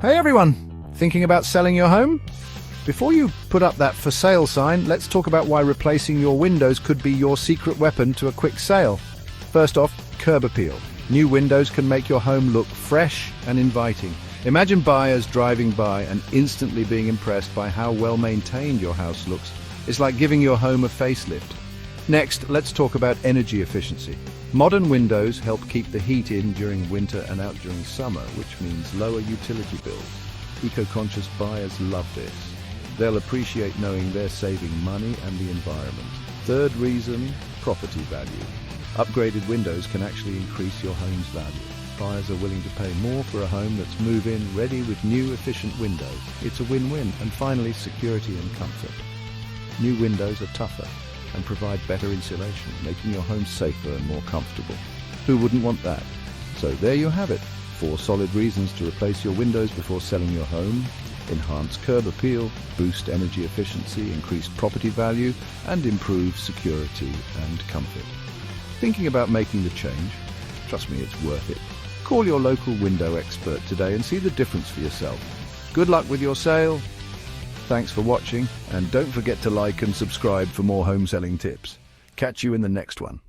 Hey everyone! Thinking about selling your home? Before you put up that for sale sign, let's talk about why replacing your windows could be your secret weapon to a quick sale. First off, curb appeal. New windows can make your home look fresh and inviting. Imagine buyers driving by and instantly being impressed by how well maintained your house looks. It's like giving your home a facelift. Next, let's talk about energy efficiency. Modern windows help keep the heat in during winter and out during summer, which means lower utility bills. Eco-conscious buyers love this. They'll appreciate knowing they're saving money and the environment. Third reason, property value. Upgraded windows can actually increase your home's value. Buyers are willing to pay more for a home that's move-in ready with new efficient windows. It's a win-win. And finally, security and comfort. New windows are tougher and provide better insulation, making your home safer and more comfortable. Who wouldn't want that? So there you have it. 4 solid reasons to replace your windows before selling your home. Enhance curb appeal, boost energy efficiency, increase property value, and improve security and comfort. Thinking about making the change? Trust me, it's worth it. Call your local window expert today and see the difference for yourself. Good luck with your sale. Thanks for watching, and don't forget to like and subscribe for more home selling tips. Catch you in the next one.